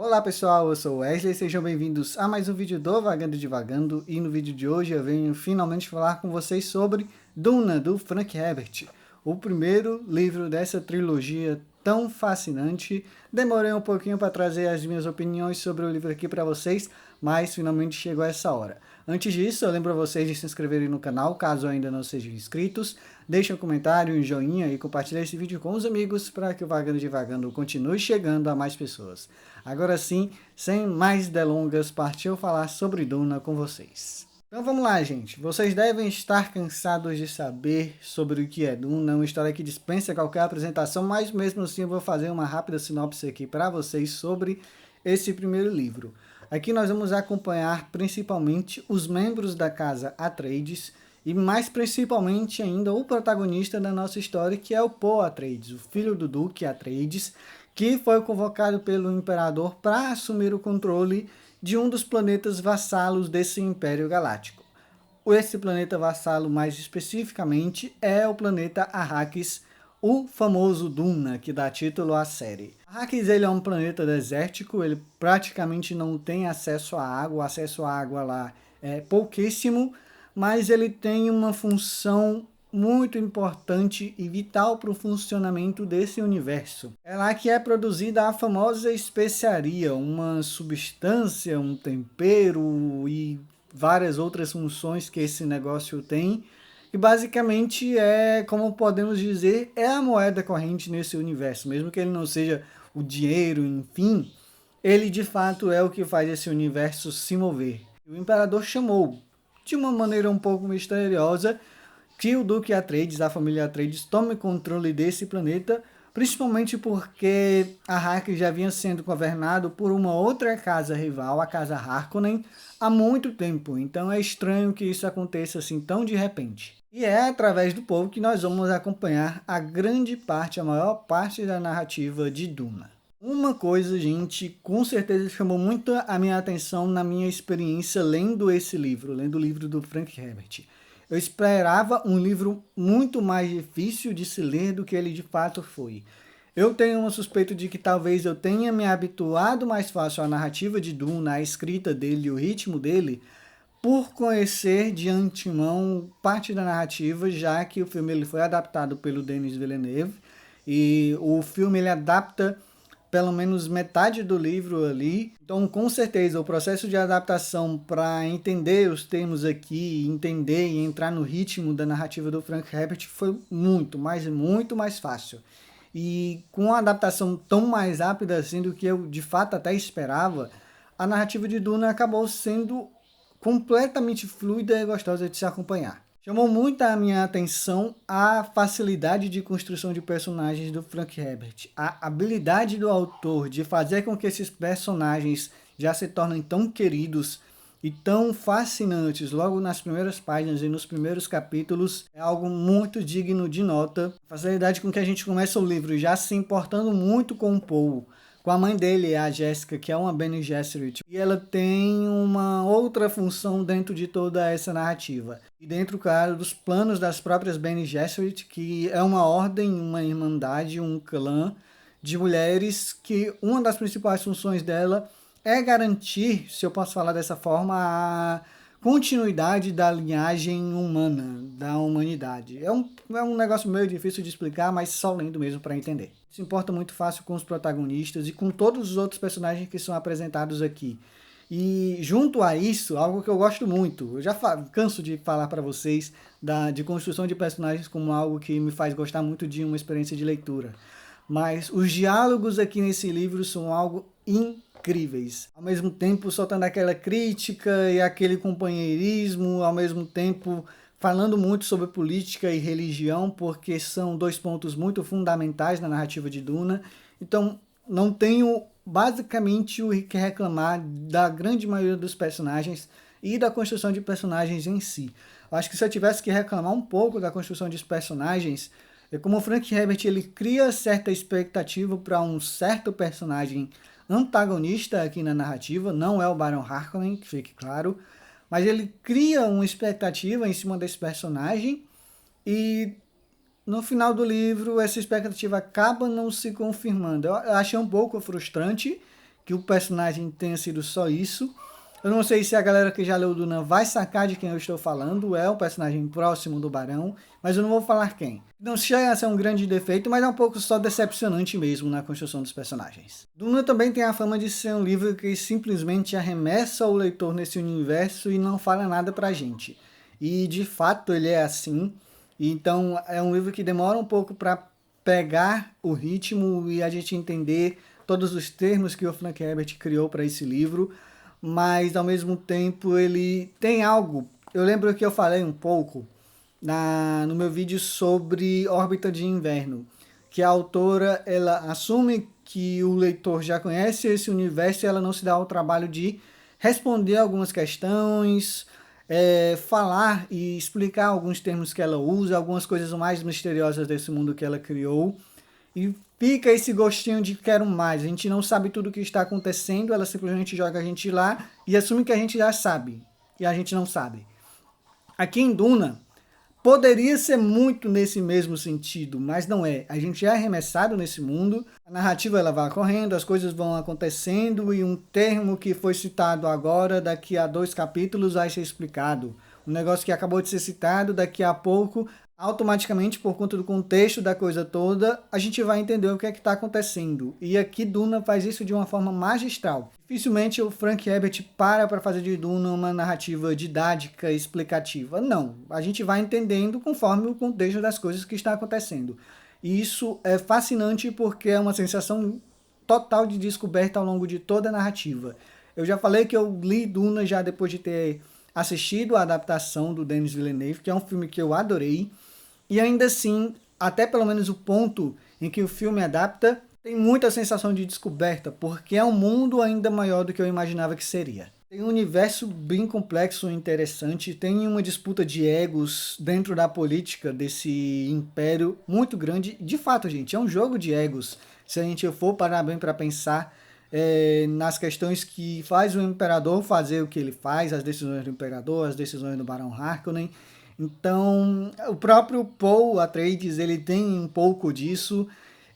Olá pessoal, eu sou o Wesley, sejam bem-vindos a mais um vídeo do Vagando e Divagando, e no vídeo de hoje eu venho finalmente falar com vocês sobre Duna, do Frank Herbert, o primeiro livro dessa trilogia tão fascinante. Demorei um pouquinho para trazer as minhas opiniões sobre o livro aqui para vocês, mas finalmente chegou essa hora. Antes disso, eu lembro a vocês de se inscreverem no canal, caso ainda não sejam inscritos. Deixem um comentário, um joinha e compartilhem esse vídeo com os amigos para que o Vagando e Divagando continue chegando a mais pessoas. Agora sim, sem mais delongas, partiu falar sobre Duna com vocês. Então vamos lá, gente. Vocês devem estar cansados de saber sobre o que é Duna, uma história que dispensa qualquer apresentação, mas mesmo assim eu vou fazer uma rápida sinopse aqui para vocês sobre esse primeiro livro. Aqui nós vamos acompanhar principalmente os membros da casa Atreides e mais principalmente ainda o protagonista da nossa história, que é o Paul Atreides, o filho do Duque Atreides, que foi convocado pelo imperador para assumir o controle de um dos planetas vassalos desse Império Galáctico. Esse planeta vassalo, mais especificamente, é o planeta Arrakis, o famoso Duna, que dá título à série. Arrakis ele é um planeta desértico, ele praticamente não tem acesso à água, o acesso à água lá é pouquíssimo, mas ele tem uma função muito importante e vital para o funcionamento desse universo. É lá que é produzida a famosa especiaria, uma substância, um tempero e várias outras funções que esse negócio tem, e basicamente é, como podemos dizer, é a moeda corrente nesse universo, mesmo que ele não seja o dinheiro, enfim, ele de fato é o que faz esse universo se mover. O imperador chamou, de uma maneira um pouco misteriosa, que o Duque Atreides, a família Atreides, tome controle desse planeta, principalmente porque Arrakis já vinha sendo governado por uma outra casa rival, a casa Harkonnen, há muito tempo. Então é estranho que isso aconteça assim tão de repente. E é através do povo que nós vamos acompanhar a grande parte, a maior parte da narrativa de Duna. Uma coisa, gente, com certeza chamou muito a minha atenção na minha experiência lendo esse livro, lendo o livro do Frank Herbert. Eu esperava um livro muito mais difícil de se ler do que ele de fato foi. Eu tenho um suspeito de que talvez eu tenha me habituado mais fácil à narrativa de Duna, à escrita dele, o ritmo dele, por conhecer de antemão parte da narrativa, já que o filme ele foi adaptado pelo Denis Villeneuve, e o filme ele adapta pelo menos metade do livro ali. Então, com certeza, o processo de adaptação para entender os termos aqui, entender e entrar no ritmo da narrativa do Frank Herbert foi muito mais fácil. E com uma adaptação tão mais rápida assim do que eu de fato até esperava, a narrativa de Duna acabou sendo completamente fluida e gostosa de se acompanhar. Chamou muito a minha atenção a facilidade de construção de personagens do Frank Herbert. A habilidade do autor de fazer com que esses personagens já se tornem tão queridos e tão fascinantes logo nas primeiras páginas e nos primeiros capítulos é algo muito digno de nota. A facilidade com que a gente começa o livro já se importando muito com o Paul, com a mãe dele, a Jessica, que é uma Bene Gesserit, e ela tem uma outra função dentro de toda essa narrativa. E dentro, claro, dos planos das próprias Bene Gesserit, que é uma ordem, uma irmandade, um clã de mulheres que uma das principais funções dela é garantir, se eu posso falar dessa forma, a continuidade da linhagem humana, da humanidade. É um negócio meio difícil de explicar, mas só lendo mesmo para entender. Se importa muito fácil com os protagonistas e com todos os outros personagens que são apresentados aqui. E junto a isso, algo que eu gosto muito, eu já canso de falar para vocês de construção de personagens como algo que me faz gostar muito de uma experiência de leitura. Mas os diálogos aqui nesse livro são algo incríveis. Ao mesmo tempo soltando aquela crítica e aquele companheirismo, ao mesmo tempo falando muito sobre política e religião, porque são dois pontos muito fundamentais na narrativa de Duna. Então, não tenho basicamente o que reclamar da grande maioria dos personagens e da construção de personagens em si. Eu acho que se eu tivesse que reclamar um pouco da construção de personagens, é como o Frank Herbert ele cria certa expectativa para um certo personagem antagonista aqui na narrativa, não é o Baron Harkonnen, que fique claro, mas ele cria uma expectativa em cima desse personagem e no final do livro essa expectativa acaba não se confirmando. Eu achei um pouco frustrante que o personagem tenha sido só isso. Eu não sei se a galera que já leu Duna vai sacar de quem eu estou falando, é um personagem próximo do Barão, mas eu não vou falar quem. Não chega a ser um grande defeito, mas é um pouco só decepcionante mesmo na construção dos personagens. Duna também tem a fama de ser um livro que simplesmente arremessa o leitor nesse universo e não fala nada pra gente. E de fato ele é assim, então é um livro que demora um pouco para pegar o ritmo e a gente entender todos os termos que o Frank Herbert criou para esse livro, mas ao mesmo tempo ele tem algo. Eu lembro que eu falei um pouco no meu vídeo sobre Órbita de Inverno, que a autora ela assume que o leitor já conhece esse universo e ela não se dá o trabalho de responder algumas questões, falar e explicar alguns termos que ela usa, algumas coisas mais misteriosas desse mundo que ela criou. E fica esse gostinho de quero mais. A gente não sabe tudo o que está acontecendo, ela simplesmente joga a gente lá e assume que a gente já sabe. E a gente não sabe. Aqui em Duna, poderia ser muito nesse mesmo sentido, mas não é. A gente é arremessado nesse mundo, a narrativa ela vai correndo, as coisas vão acontecendo e um termo que foi citado agora, daqui a 2 capítulos vai ser explicado. Um negócio que acabou de ser citado, daqui a pouco, automaticamente, por conta do contexto da coisa toda, a gente vai entender o que é que está acontecendo. E aqui Duna faz isso de uma forma magistral. Dificilmente o Frank Herbert para fazer de Duna uma narrativa didática, explicativa. Não, a gente vai entendendo conforme o contexto das coisas que está acontecendo. E isso é fascinante porque é uma sensação total de descoberta ao longo de toda a narrativa. Eu já falei que eu li Duna já depois de ter assistido a adaptação do Denis Villeneuve, que é um filme que eu adorei. E ainda assim, até pelo menos o ponto em que o filme adapta, tem muita sensação de descoberta, porque é um mundo ainda maior do que eu imaginava que seria. Tem um universo bem complexo e interessante, tem uma disputa de egos dentro da política desse império muito grande. De fato, gente, é um jogo de egos. Se a gente for parar bem para pensar nas questões que faz o imperador fazer o que ele faz, as decisões do imperador, as decisões do Barão Harkonnen. Então, o próprio Paul Atreides, ele tem um pouco disso.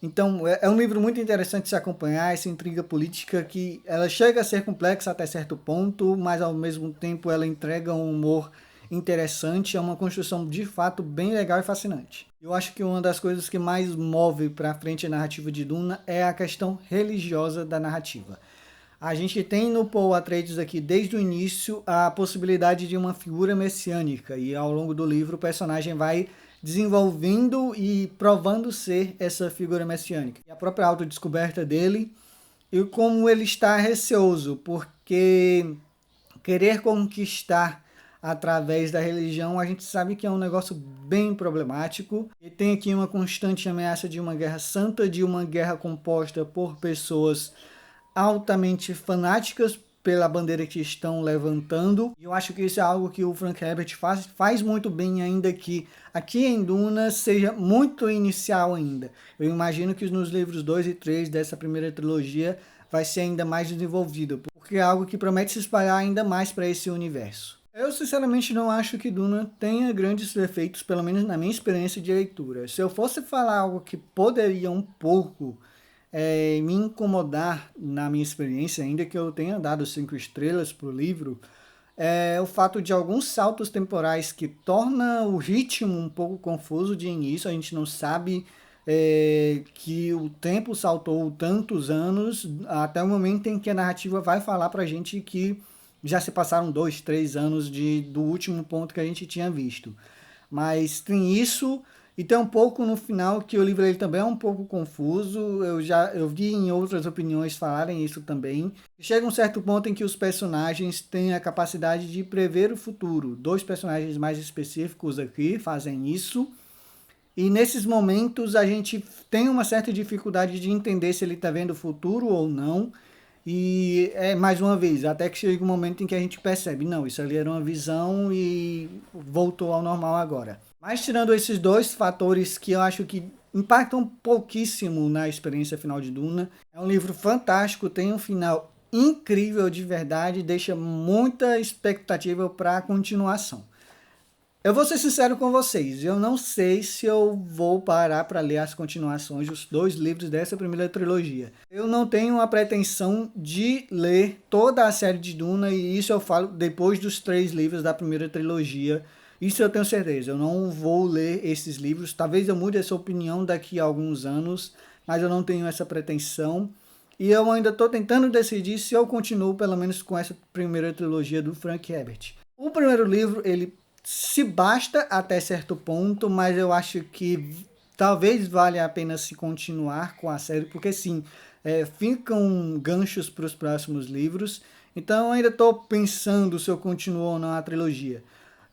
Então, é um livro muito interessante de se acompanhar, essa intriga política que ela chega a ser complexa até certo ponto, mas ao mesmo tempo ela entrega um humor interessante, é uma construção de fato bem legal e fascinante. Eu acho que uma das coisas que mais move para frente a narrativa de Duna é a questão religiosa da narrativa. A gente tem no Paul Atreides aqui, desde o início, a possibilidade de uma figura messiânica, e ao longo do livro o personagem vai desenvolvendo e provando ser essa figura messiânica. E a própria autodescoberta dele e como ele está receoso, porque querer conquistar através da religião, a gente sabe que é um negócio bem problemático. E tem aqui uma constante ameaça de uma guerra santa, de uma guerra composta por pessoas altamente fanáticas pela bandeira que estão levantando. E eu acho que isso é algo que o Frank Herbert faz muito bem, ainda que aqui em Duna seja muito inicial ainda. Eu imagino que nos livros 2 e 3 dessa primeira trilogia vai ser ainda mais desenvolvido, porque é algo que promete se espalhar ainda mais para esse universo. Eu sinceramente não acho que Duna tenha grandes defeitos, pelo menos na minha experiência de leitura. Se eu fosse falar algo que poderia um pouco me incomodar na minha experiência, ainda que eu tenha dado 5 estrelas para o livro, é o fato de alguns saltos temporais que torna o ritmo um pouco confuso de início. A gente não sabe que o tempo saltou tantos anos até o momento em que a narrativa vai falar para a gente que já se passaram 2, 3 anos do último ponto que a gente tinha visto. Mas tem isso. E tem um pouco no final que o livro ele também é um pouco confuso. Eu vi em outras opiniões falarem isso também. Chega um certo ponto em que os personagens têm a capacidade de prever o futuro. 2 personagens mais específicos aqui fazem isso. E nesses momentos a gente tem uma certa dificuldade de entender se ele está vendo o futuro ou não. E mais uma vez, até que chega um momento em que a gente percebe, não, isso ali era uma visão e voltou ao normal agora. Mas tirando esses 2 fatores que eu acho que impactam pouquíssimo na experiência final de Duna, é um livro fantástico, tem um final incrível de verdade, deixa muita expectativa para a continuação. Eu vou ser sincero com vocês, eu não sei se eu vou parar para ler as continuações dos 2 livros dessa primeira trilogia. Eu não tenho a pretensão de ler toda a série de Duna, e isso eu falo depois dos 3 livros da primeira trilogia. Isso eu tenho certeza, eu não vou ler esses livros. Talvez eu mude essa opinião daqui a alguns anos, mas eu não tenho essa pretensão. E eu ainda estou tentando decidir se eu continuo pelo menos com essa primeira trilogia do Frank Herbert. O primeiro livro, ele se basta até certo ponto, mas eu acho que talvez valha a pena se continuar com a série, porque sim, ficam ganchos para os próximos livros. Então eu ainda estou pensando se eu continuo ou não a trilogia.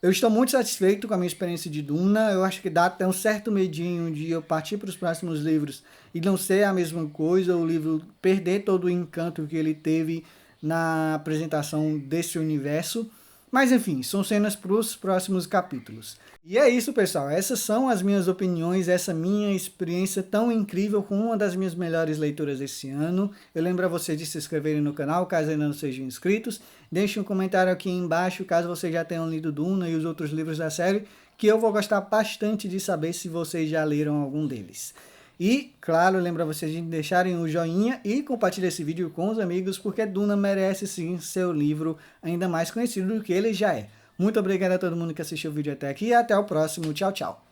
Eu estou muito satisfeito com a minha experiência de Duna. Eu acho que dá até um certo medinho de eu partir para os próximos livros e não ser a mesma coisa, o livro perder todo o encanto que ele teve na apresentação desse universo. Mas enfim, são cenas para os próximos capítulos. E é isso, pessoal. Essas são as minhas opiniões, essa minha experiência tão incrível com uma das minhas melhores leituras desse ano. Eu lembro a vocês de se inscreverem no canal, caso ainda não sejam inscritos. Deixem um comentário aqui embaixo, caso vocês já tenham lido Duna e os outros livros da série, que eu vou gostar bastante de saber se vocês já leram algum deles. E, claro, lembro a vocês de deixarem o joinha e compartilhar esse vídeo com os amigos, porque Duna merece sim seu livro ainda mais conhecido do que ele já é. Muito obrigado a todo mundo que assistiu o vídeo até aqui e até o próximo. Tchau, tchau.